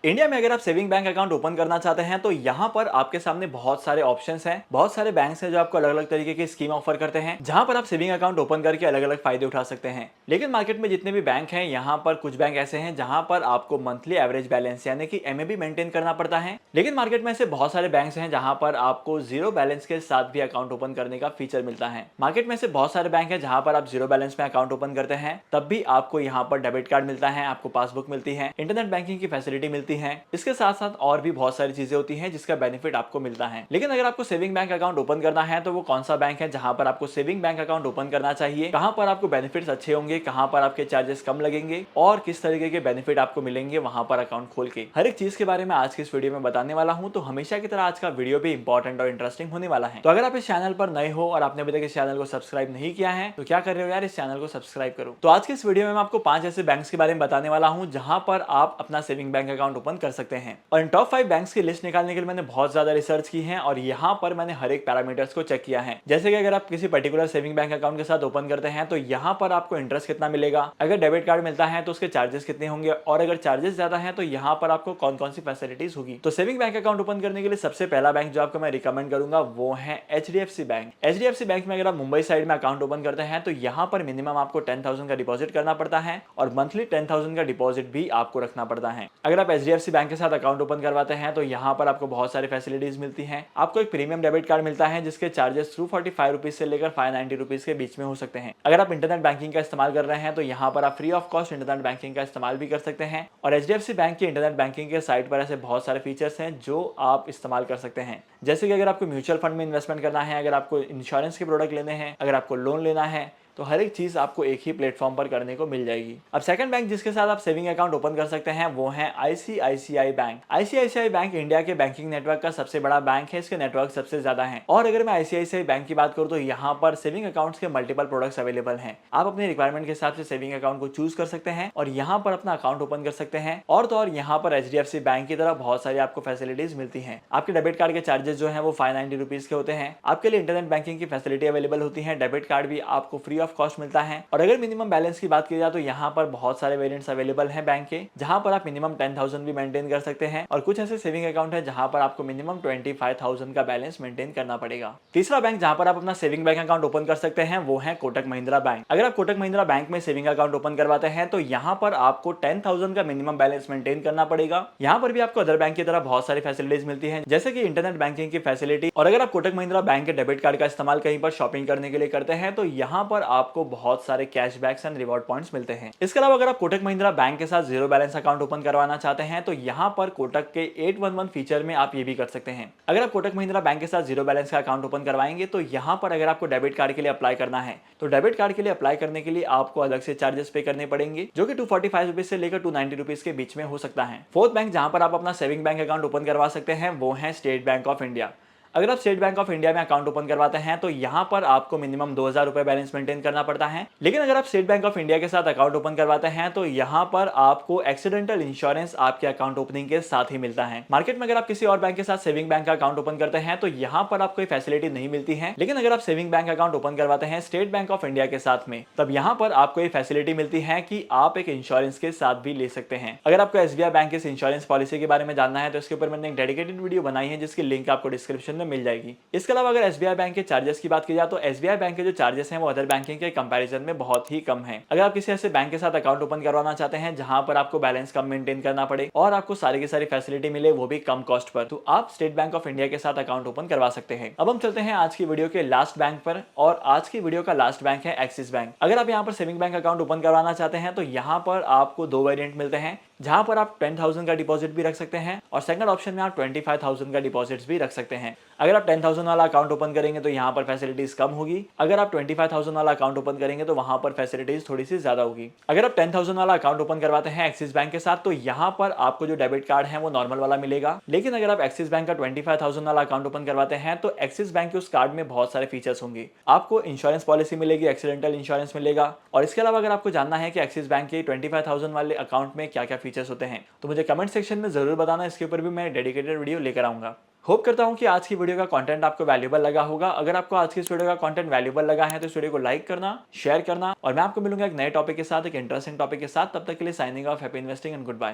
India में अगर आप सेविंग बैंक अकाउंट ओपन करना चाहते हैं तो यहाँ पर आपके सामने बहुत सारे ऑप्शंस हैं, बहुत सारे बैंक्स हैं जो आपको अलग अलग तरीके की स्कीम ऑफर करते हैं, जहां पर आप सेविंग अकाउंट ओपन करके अलग अलग फायदे उठा सकते हैं। लेकिन मार्केट में जितने भी बैंक हैं, यहाँ पर कुछ बैंक ऐसे हैं जहां पर आपको मंथली एवरेज बैलेंस यानी कि एमएबी मेंटेन करना पड़ता है। लेकिन मार्केट में ऐसे बहुत सारे बैंक्स हैं जहां पर आपको जीरो बैलेंस के साथ भी अकाउंट ओपन करने का फीचर मिलता है। मार्केट में से बहुत सारे बैंक हैं जहां पर आप जीरो बैलेंस में अकाउंट ओपन करते हैं, तब भी आपको यहाँ पर डेबिट कार्ड मिलता है, आपको पासबुक मिलती है, इंटरनेट बैंकिंग की फैसिलिटी मिलती है। इसके साथ साथ और भी बहुत सारी चीजें होती हैं जिसका बेनिफिट आपको मिलता है। लेकिन अगर आपको सेविंग बैंक अकाउंट ओपन करना है तो वो कौन सा बैंक है जहां पर आपको सेविंग बैंक अकाउंट ओपन करना चाहिए, कहां पर आपको बेनिफिट्स अच्छे होंगे, कहां पर आपके चार्जेस कम लगेंगे और किस तरीके के बेनिफिट आपको मिलेंगे वहां पर अकाउंट खोल के, हर एक चीज के बारे में आज की इस वीडियो में बताने वाला हूं। तो हमेशा की तरह आज का वीडियो भी इंपॉर्टेंट और इंटरेस्टिंग होने वाला है। तो अगर आप इस चैनल पर नए हो और आपने अभी तक इस चैनल को सब्सक्राइब नहीं किया है तो क्या कर रहे हो यार, इस चैनल को सब्सक्राइब करो। तो आज के इस वीडियो में मैं आपको 5 ऐसे बैंक्स के बारे में बताने वाला हूं जहां पर आप अपना सेविंग बैंक अकाउंट ओपन कर सकते हैं। और इन टॉप 5 बैंक्स की लिस्ट निकालने के लिए मैंने बहुत ज्यादा रिसर्च की है और यहाँ पर मैंने हर एक पैरामीटर्स को चेक किया है। जैसे कि अगर आप किसी पर्टिकुलर सेविंग बैंक अकाउंट के साथ ओपन करते हैं तो यहाँ पर आपको इंटरेस्ट कितना मिलेगा, अगर डेबिट कार्ड मिलता है तो उसके चार्जेस कितने होंगे और अगर चार्जेस ज्यादा है तो यहाँ पर आपको कौन कौन सी फैसिलिटीज होगी। तो सेविंग बैंक अकाउंट ओपन करने के लिए सबसे पहला बैंक जो आपको मैं रिकमेंड करूंगा वो है HDFC बैंक। HDFC बैंक में अगर आप मुंबई साइड में अकाउंट ओपन करते हैं तो यहाँ पर मिनिमम आपको 10,000 का डिपॉजिट करना पड़ता है और मंथली 10,000 का डिपॉजिट भी आपको रखना पड़ता है। अगर आप HDFC बैंक के साथ अकाउंट ओपन करवाते हैं तो यहाँ पर आपको बहुत सारी फैसिलिटीज मिलती हैं। आपको एक प्रीमियम डेबिट कार्ड मिलता है जिसके चार्जेस 245 रुपीज से लेकर 590 रुपीज के बीच में हो सकते हैं। अगर आप इंटरनेट बैंकिंग का इस्तेमाल कर रहे हैं तो यहाँ पर आप free of cost internet banking का इस्तेमाल भी कर सकते हैं। और HDFC बैंक की इंटरनेट बैंकिंग के साइट पर ऐसे बहुत सारे फीचर्स हैं जो आप इस्तेमाल कर सकते हैं। जैसे कि अगर आपको म्यूचुअल फंड में इन्वेस्टमेंट करना है, अगर आपको इंश्योरेंस के प्रोडक्ट लेने हैं, अगर आपको लोन लेना है, तो हर एक चीज आपको एक ही प्लेटफॉर्म पर करने को मिल जाएगी। अब सेकंड बैंक जिसके साथ आप सेविंग अकाउंट ओपन कर सकते हैं वो है ICICI bank. ICICI bank India के बैंकिंग नेटवर्क का सबसे बड़ा बैंक है, इसके नेटवर्क सबसे ज्यादा है। और अगर मैं ICICI बैंक की बात करूं तो यहाँ पर सेविंग अकाउंट्स के मल्टीपल प्रोडक्ट्स अवेलेबल हैं। आप अपने रिक्वायरमेंट के हिसाब से सेविंग अकाउंट को चूज कर सकते हैं और यहाँ पर अपना अकाउंट ओपन कर सकते हैं। और तो और यहाँ पर HDFC बैंक की तरह बहुत सारी आपको फैसिलिटीज मिलती है। आपके डेबिट कार्ड के चार्जेस जो है वो 590 रुपीज के होते हैं। आपके लिए इंटरनेट बैंकिंग की फैसिलिटी अवेलेबल होती है, डेबिट कार्ड भी आपको फ्री ऑफ कॉस्ट मिलता है। और अगर मिनिमम बैलेंस की बात की जाए तो यहाँ पर बहुत सारे वेरिएंट्स अवेलेबल हैं बैंक के, जहां पर आप मिनिमम 10,000 भी मेंटेन कर सकते हैं और कुछ ऐसे सेविंग अकाउंट है जहां पर आपको मिनिमम 25,000 का बैलेंस मेंटेन करना पड़ेगा। तीसरा बैंक जहां पर आप अपना सेविंग बैंक अकाउंट ओपन कर सकते हैं वो है कोटक महिंद्रा बैंक। अगर आप कोटक महिंद्रा बैंक में सेविंग अकाउंट ओपन करवाते हैं तो यहाँ पर आपको 10,000 का मिनिमम बैलेंस मेंटेन करना पड़ेगा। यहाँ पर भी आपको अदर बैंक की तरह बहुत सारी फैसिलिटीज मिलती है, जैसे कि इंटरनेट बैंकिंग की फैसिलिटी। और अगर आप कोटक महिंद्रा बैंक के डेबिट कार्ड का इस्तेमाल कहीं पर शॉपिंग करने के लिए करते हैं तो यहाँ पर आपको बहुत सारे कैशबैक्स एंड रिवॉर्ड पॉइंट्स मिलते हैं। इसके अलावा अगर आप कोटक महिंद्रा बैंक के साथ जीरो बैलेंस अकाउंट ओपन करवाना चाहते हैं तो यहाँ पर कोटक के 811 फीचर में आप ये भी कर सकते हैं। अगर आप कोटक महिंद्रा बैंक के साथ जीरो बैलेंस का अकाउंट ओपन करवाएंगे तो यहाँ पर अगर आपको डेबिट कार्ड के लिए अप्लाई करना है तो डेबिट कार्ड के लिए अप्लाई करने के लिए आपको अलग से चार्जेस पे करने पड़ेंगे, जो कि 245 रुपीज से लेकर 290 रुपीज के बीच में हो सकता है। फोर्थ बैंक जहां पर आप अपना सेविंग बैंक अकाउंट ओपन करवा सकते हैं वो है स्टेट बैंक ऑफ इंडिया। अगर आप स्टेट बैंक ऑफ इंडिया में अकाउंट ओपन करवाते हैं तो यहाँ पर आपको मिनिमम 2,000 रुपए बैलेंस मेंटेन करना पड़ता है। लेकिन अगर आप स्टेट बैंक ऑफ इंडिया के साथ अकाउंट ओपन करवाते हैं तो यहाँ पर आपको एक्सीडेंटल इंश्योरेंस आपके अकाउंट ओपनिंग के साथ ही मिलता है। मार्केट में अगर आप किसी और बैंक के साथ सेविंग बैंक का अकाउंट ओपन करते हैं तो यहाँ पर आपको फैसिलिटी नहीं मिलती है। लेकिन अगर आप सेविंग बैंक अकाउंट ओपन करवाते हैं स्टेट बैंक ऑफ इंडिया के साथ में, तब यहाँ पर आपको ये फैसिलिटी मिलती है कि आप एक इंश्योरेंस के साथ भी ले सकते हैं। अगर आपको SBI बैंक की इंश्योरेंस पॉलिसी के बारे में जानना है तो इसके ऊपर मैंने एक डेडिकेटेड वीडियो बनाई है जिसकी लिंक आपको डिस्क्रिप्शन में मिल जाएगी। इसके अलावा अगर SBI बैंक के चार्जेस की बात की जाए तो SBI बैंक के जो चार्जेस हैं वो अदर बैंकिंग के कंपैरिजन में बहुत ही कम है। अगर आप किसी ऐसे बैंक के साथ अकाउंट ओपन करवाना चाहते हैं जहां पर आपको बैलेंस कम मेंटेन करना पड़े और आपको सारी की सारी फैसिलिटी मिले वो भी कम कॉस्ट पर, तो आप स्टेट बैंक ऑफ इंडिया के साथ अकाउंट ओपन करवा सकते हैं। अब हम चलते हैं आज की वीडियो के लास्ट बैंक पर और आज की वीडियो का लास्ट बैंक है एक्सिस बैंक। अगर आप यहाँ पर सेविंग बैंक अकाउंट ओपन करवाना चाहते हैं तो यहाँ पर आपको 2 वेरिएंट मिलते हैं, जहां पर आप 10,000 का डिपॉजिट भी रख सकते हैं और सेकंड ऑप्शन में आप 25,000 का डिपॉजिट भी रख सकते हैं। अगर आप 10,000 वाला अकाउंट ओपन करेंगे तो यहाँ पर फैसिलिटीज कम होगी। अगर आप 25,000 वाला अकाउंट ओपन करेंगे तो वहां पर फैसिलिटीज थोड़ी सी ज्यादा होगी। अगर आप 10,000 वाला अकाउंट ओपन करवाते हैं एक्सिस बैंक के साथ तो यहाँ पर आपको जो डेबिट कार्ड है वो नॉर्मल वाला मिलेगा। लेकिन अगर आप एक्सिस बैंक का 25,000 वाला अकाउंट ओपन करवाते हैं तो एक्सिस बैंक के उस कार्ड में बहुत सारे फीचर्स होंगे। आपको इंश्योरेंस पॉलिसी मिलेगी, एक्सीडेंटल इंश्योरेंस मिलेगा। और इसके अलावा अगर आपको जानना है कि एक्सिस बैंक के 25,000 वाले अकाउंट में क्या क्या फीचर्स होते हैं तो मुझे कमेंट सेक्शन में जरूर बताना, इसके ऊपर भी मैं डेडिकेटेड वीडियो लेकर आऊंगा। होप करता हूं कि आज की वीडियो का कंटेंट आपको वैल्यूएबल लगा होगा। अगर आपको आज की इस वीडियो का कंटेंट वैल्यूएबल लगा है तो इस वीडियो को लाइक करना, शेयर करना और मैं आपको मिलूंगा एक नए टॉपिक के साथ, एक इंटरेस्टिंग टॉपिक के साथ। तब तक के लिए signing off, happy investing and good bye.